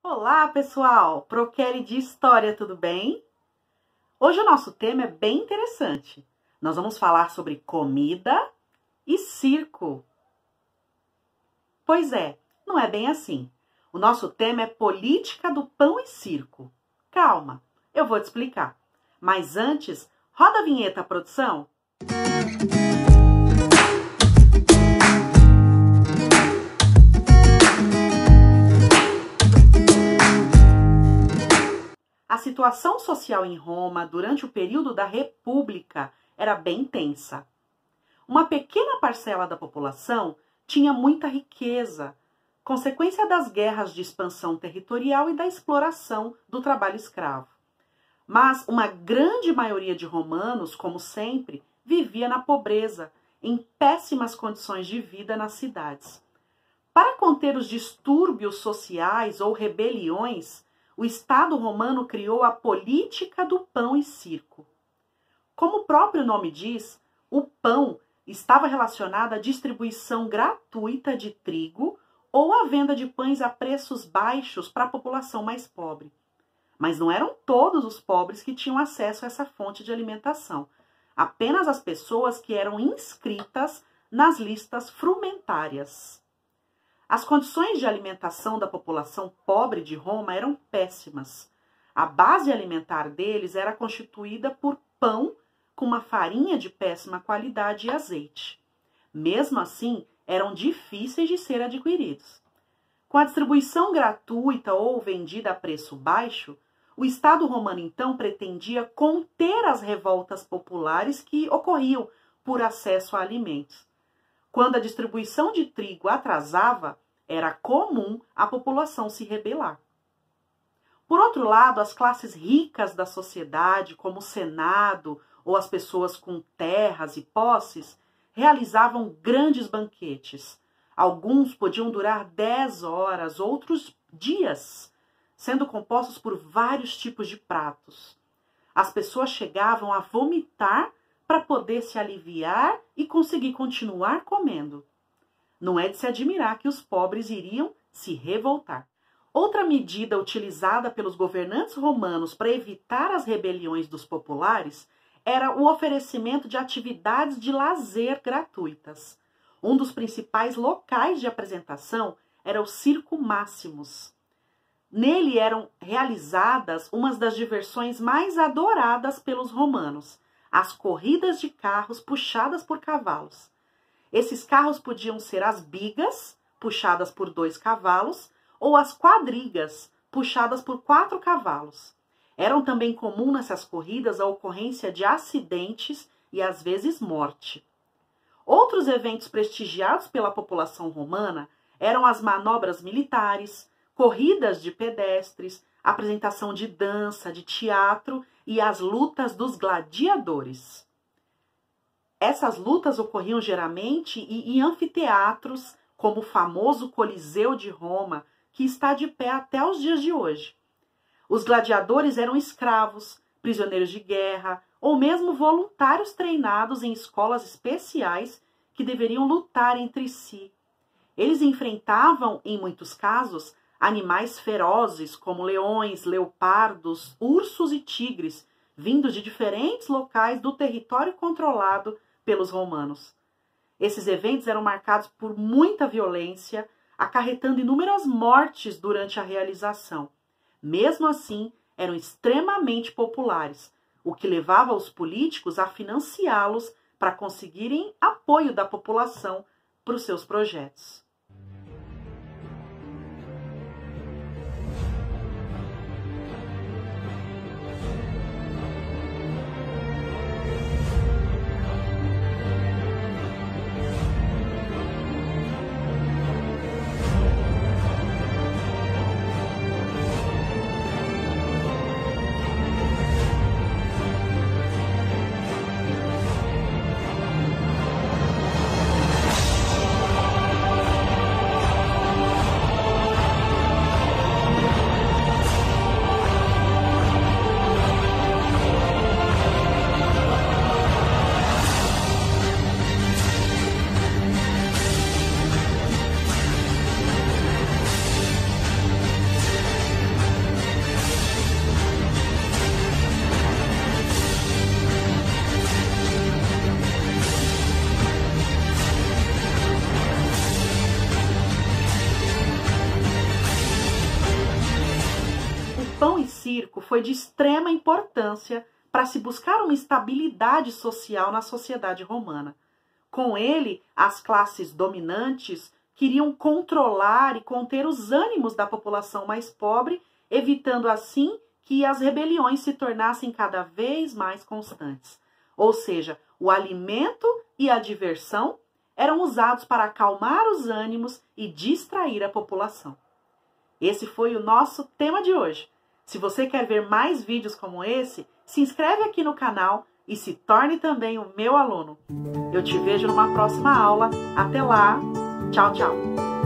Olá, pessoal! Proquere de História, tudo bem? Hoje o nosso tema é bem interessante. Nós vamos falar sobre comida e circo. Pois é, não é bem assim. O nosso tema é política do pão e circo. Calma, eu vou te explicar. Mas antes, roda a vinheta, produção. A situação social em Roma durante o período da República era bem tensa. Uma pequena parcela da população tinha muita riqueza, consequência das guerras de expansão territorial e da exploração do trabalho escravo. Mas uma grande maioria de romanos, como sempre, vivia na pobreza, em péssimas condições de vida nas cidades. Para conter os distúrbios sociais ou rebeliões, o Estado romano criou a política do pão e circo. Como o próprio nome diz, o pão estava relacionado à distribuição gratuita de trigo ou à venda de pães a preços baixos para a população mais pobre. Mas não eram todos os pobres que tinham acesso a essa fonte de alimentação. Apenas as pessoas que eram inscritas nas listas frumentárias. As condições de alimentação da população pobre de Roma eram péssimas. A base alimentar deles era constituída por pão com uma farinha de péssima qualidade e azeite. Mesmo assim, eram difíceis de ser adquiridos. Com a distribuição gratuita ou vendida a preço baixo, o Estado romano então pretendia conter as revoltas populares que ocorriam por acesso a alimentos. Quando a distribuição de trigo atrasava, era comum a população se rebelar. Por outro lado, as classes ricas da sociedade, como o Senado ou as pessoas com terras e posses, realizavam grandes banquetes. Alguns podiam durar 10 horas, outros dias, sendo compostos por vários tipos de pratos. As pessoas chegavam a vomitar para poder se aliviar e conseguir continuar comendo. Não é de se admirar que os pobres iriam se revoltar. Outra medida utilizada pelos governantes romanos para evitar as rebeliões dos populares era o oferecimento de atividades de lazer gratuitas. Um dos principais locais de apresentação era o Circo Maximus. Nele eram realizadas umas das diversões mais adoradas pelos romanos, as corridas de carros puxadas por cavalos. Esses carros podiam ser as bigas, puxadas por 2 cavalos, ou as quadrigas, puxadas por 4 cavalos. Eram também comum nessas corridas a ocorrência de acidentes e, às vezes, morte. Outros eventos prestigiados pela população romana eram as manobras militares, corridas de pedestres, apresentação de dança, de teatro e as lutas dos gladiadores. Essas lutas ocorriam geralmente em anfiteatros, como o famoso Coliseu de Roma, que está de pé até os dias de hoje. Os gladiadores eram escravos, prisioneiros de guerra ou mesmo voluntários treinados em escolas especiais que deveriam lutar entre si. Eles enfrentavam, em muitos casos, animais ferozes como leões, leopardos, ursos e tigres, vindos de diferentes locais do território controlado pelos romanos. Esses eventos eram marcados por muita violência, acarretando inúmeras mortes durante a realização. Mesmo assim, eram extremamente populares, o que levava os políticos a financiá-los para conseguirem apoio da população para os seus projetos. pão e circo foi de extrema importância para se buscar uma estabilidade social na sociedade romana. Com ele, as classes dominantes queriam controlar e conter os ânimos da população mais pobre, evitando assim que as rebeliões se tornassem cada vez mais constantes. Ou seja, o alimento e a diversão eram usados para acalmar os ânimos e distrair a população. Esse foi o nosso tema de hoje. Se você quer ver mais vídeos como esse, se inscreve aqui no canal e se torne também o meu aluno. Eu te vejo numa próxima aula. Até lá. Tchau, tchau.